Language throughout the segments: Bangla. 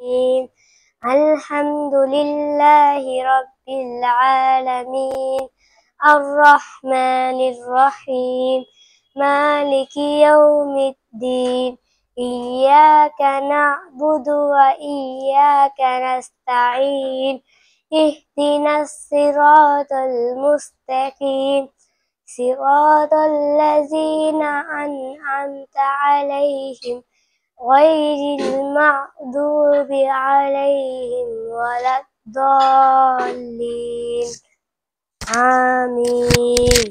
الحمد لله رب العالمين الرحمن الرحيم مالك يوم الدين إياك نعبد وإياك نستعين اهدنا الصراط المستقيم صراط الذين أنعمت عليهم غير المغضوب عليهم ولا الضالين আমিন।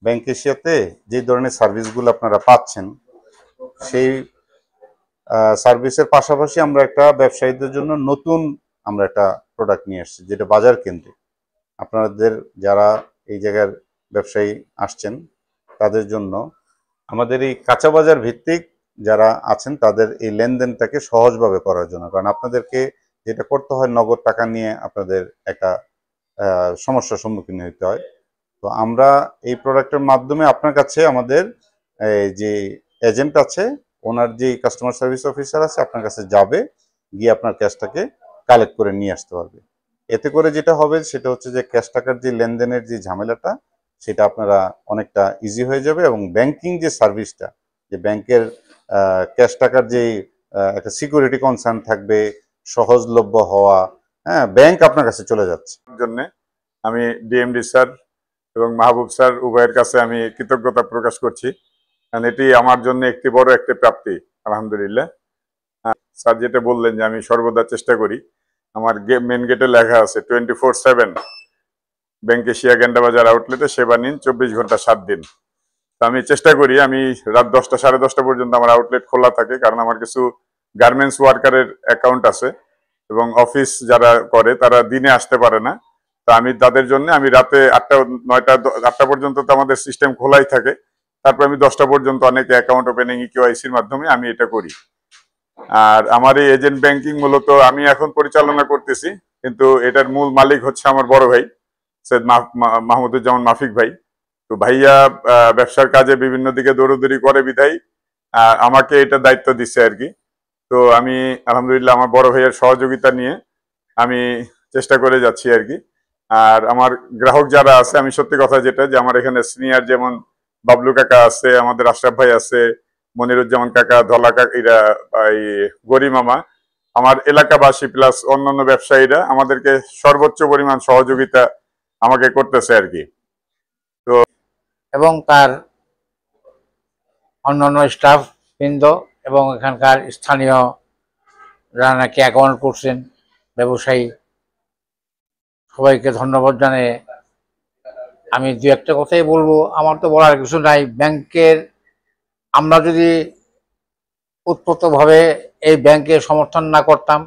ব্যাংক এশিয়াতে যে ধরনের সার্ভিসগুলো আপনারা পাচ্ছেন সেই সার্ভিসের পাশাপাশি আমরা একটা ব্যবসায়ীদের জন্য নতুন আমরা একটা প্রোডাক্ট নিয়ে আসছি, যেটা বাজার কেন্দ্রিক। আপনাদের যারা এই জায়গার ব্যবসায়ী আসছেন তাদের জন্য আমাদের এই কাঁচা বাজার ভিত্তিক যারা আছেন তাদের এই লেনদেনটাকে সহজভাবে করার জন্য, কারণ আপনাদেরকে যেটা করতে হয় নগদ টাকা নিয়ে আপনাদের একটা সমস্যার সম্মুখীন হতে হয়। তো আমরা এই প্রোডাক্টের মাধ্যমে আপনার কাছে আমাদের যে এজেন্ট আছে, ওনার যে কাস্টমার সার্ভিস অফিসার আছে, আপনার কাছে যাবে, গিয়ে আপনার ক্যাশটাকে কালেক্ট করে নিয়ে আসতে পারবে। এতে করে যেটা হবে সেটা হচ্ছে যে ক্যাশ টাকার যে লেনদেনের যে ঝামেলাটা সেটা আপনারা অনেকটা ইজি হয়ে যাবে, এবং ব্যাংকিং যে সার্ভিসটা, যে ব্যাংকের ক্যাশ টাকার যে একটা সিকিউরিটি কনসার্ন থাকবে, সহজলভ্য হওয়া, হ্যাঁ, ব্যাংক আপনার কাছে চলে যাচ্ছে। জন্য আমি ডিএমডি স্যার এবং মাহবুব স্যার উভয়ের কাছে আমি কৃতজ্ঞতা প্রকাশ করছি, কারণ এটি আমার জন্য একটি বড় একটি প্রাপ্তি আলহামদুলিল্লাহ। স্যার যেটা বললেন যে আমি সর্বদা চেষ্টা করি, আমার মেন গেটে লেখা আছে 24/7 ব্যাংক এশিয়া গেন্ডাবাজার আউটলেটে সেবা নিন 24 ঘন্টা 7 দিন। তো আমি চেষ্টা করি আমি রাত 10টা 10:30 পর্যন্ত আমার আউটলেট খোলা থাকে, কারণ আমার কিছু গার্মেন্টস ওয়ার্কারের অ্যাকাউন্ট আছে এবং অফিস যারা করে তারা দিনে আসতে পারে না। তো আমি তাদের জন্য আমি রাতে 8টা পর্যন্ত তো আমাদের সিস্টেম খোলাই থাকে, তারপর আমি 10টা পর্যন্ত অনেক অ্যাকাউন্ট ওপেনিং কেওয়াইসির মাধ্যমে আমি এটা করি। আর আমার এই এজেন্ট ব্যাংকিং মূলত আমি এখন পরিচালনা করতেছি, কিন্তু এটার মূল মালিক হচ্ছে আমার বড় ভাই সৈয়দ মাহমুদুজ্জামান মাফিক ভাই। তো ভাইয়া ব্যবসার কাজে বিভিন্ন দিকে দৌড়দৌড়ি করে বিধায় আমাকে এটা দায়িত্ব দিচ্ছে আর কি। তো আমি আলহামদুলিল্লাহ আমার বড় ভাইয়ের সহযোগিতা নিয়ে আমি চেষ্টা করে যাচ্ছি আর কি। আর আমার গ্রাহক যারা আছে, আমি সত্যি কথা যেটা যে আমার এখানে সিনিয়র যেমন বাবলু কাকা আছে, আমাদের আশরাফ ভাই আছে, মনিরুজ্জামান কাকা, ধলা কাকা, এরা এই গরি মামা, আমার এলাকাবাসী প্লাস অন্যান্য ব্যবসায়ীরা আমাদেরকে সর্বোচ্চ পরিমাণ সহযোগিতা আমাকে করতেছে আর কি। তো এবং তার অন্যান্য স্টাফ বৃন্দ এবং এখানকার স্থানীয় যারা নাকি অ্যাকাউন্ট করছেন ব্যবসায়ী, সবাইকে ধন্যবাদ জানিয়ে আমি দু একটা কথাই বলবো। আমার তো বলার কিছু নাই। ব্যাংকের আমরা যদি উৎপত্তভাবে এই ব্যাংকে সমর্থন না করতাম,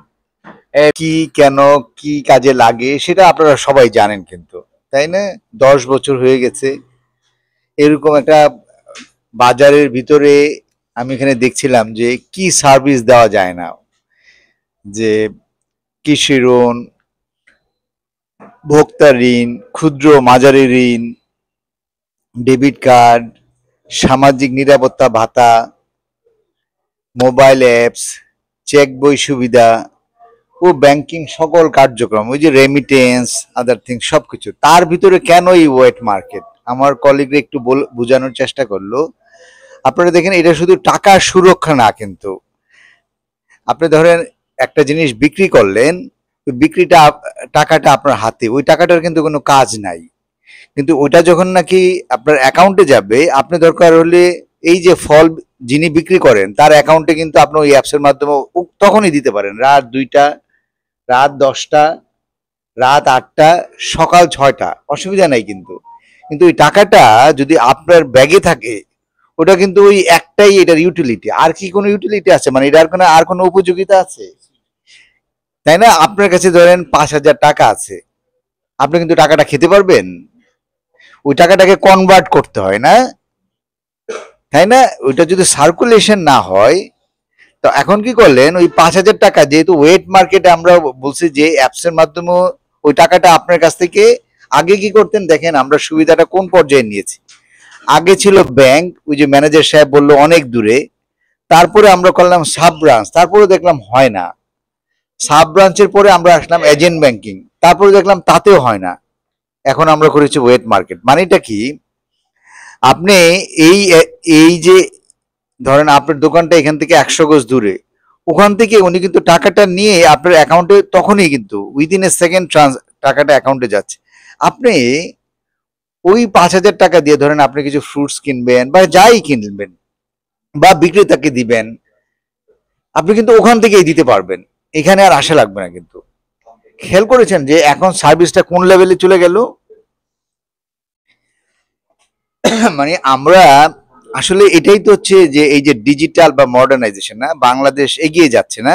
কি কেন কি কাজে লাগে সেটা আপনারা সবাই জানেন, কিন্তু তাই না? 10 বছর হয়ে গেছে এরকম একটা বাজারের ভিতরে। আমি এখানে দেখছিলাম যে কি সার্ভিস দেওয়া যায় না, যে কৃষি ঋণ, ভোক্তা ঋণ, ক্ষুদ্র মাঝারি ঋণ, ডেবিট কার্ড, সামাজিক নিরাপত্তা ভাতা, মোবাইল অ্যাপস, চেক বই সুবিধা ও ব্যাংকিং সকল কার্যক্রম, ওই যে রেমিটেন্স, আদার থিংস সবকিছু। তার ভিতরে কেন এই ওয়েট মার্কেট? আমার কলিগরা একটু বোঝানোর চেষ্টা করলো। আপনারা দেখেন, এটা শুধু টাকার সুরক্ষা না, কিন্তু আপনি ধরেন একটা জিনিস বিক্রি করলেন, বিক্রিটা টাকাটা আপনার হাতে, ওই টাকাটার কিন্তু কোনো কাজ নাই, কিন্তু ওইটা যখন নাকি আপনার অ্যাকাউন্টে যাবে, আপনি দরকার হলে এই যে ফল যিনি বিক্রি করেন তার অ্যাকাউন্টে কিন্তু আপনি ওই অ্যাপসের মাধ্যমে তখনই দিতে পারেন, রাত 2টা, রাত 10টা, রাত 8টা, সকাল 6টা, অসুবিধা নাই। কিন্তু ওই টাকাটা যদি আপনার ব্যাগে থাকে, ওটা কিন্তু ওই একটাই এটার ইউটিলিটি। আর কি কোনো ইউটিলিটি আছে? মানে এটার আর কোনো উপযোগিতা আছে? তাই না? আপনার কাছে ধরেন 5,000 টাকা আছে, আপনি কিন্তু টাকাটা খেতে পারবেন? ওই টাকাটাকে কনভার্ট করতে হয় না, তাই না? ওইটা যদি সার্কুলেশন না হয়, তো এখন কি করলেন, ওই 5,000 টাকা যেহেতু ওয়েট মার্কেটে আমরা বলছি যে অ্যাপসের মাধ্যমে ওই টাকাটা আপনার কাছ থেকে, আগে কি করতেন দেখেন আমরা সুবিধাটা কোন পর্যায়ে নিয়েছি। আগে ছিল ব্যাংক, ওই যে ম্যানেজার সাহেব বললো অনেক দূরে, তারপরে আমরা করলাম সাব ব্রাঞ্চ, তারপরে দেখলাম হয় না, সাব ব্রাঞ্চের পরে আমরা আসলাম এজেন্ট ব্যাংকিং, তারপরে দেখলাম তাতেও হয় না, এখন আমরা করেছি ওয়েট মার্কেট। মানেটা কি, আপনি এই এই যে ধরেন আপনার দোকানটা এখান থেকে 100 গজ দূরে, ওখান থেকে উনি কিন্তু টাকাটা নিয়ে আপনার অ্যাকাউন্টে তখনই কিন্তু উইদিন এ সেকেন্ড টাকাটা অ্যাকাউন্টে যাচ্ছে। আপনি ওই 5,000 টাকা দিয়ে ধরেন আপনি কিছু ফ্রুটস কিনবেন বা যাই কিনবেন বা বিক্রেতাকে দিবেন, আপনি কিন্তু ওখান থেকেই দিতে পারবেন, এখানে আর আশা লাগবে না। কিন্তু খেয়াল করেছেন যে এখন সার্ভিসটা কোন লেভেলে চলে গেল? মানে আমরা আসলে এটাই তো হচ্ছে যে এই যে ডিজিটাল বা মডার্নাইজেশন, না বাংলাদেশ এগিয়ে যাচ্ছে না।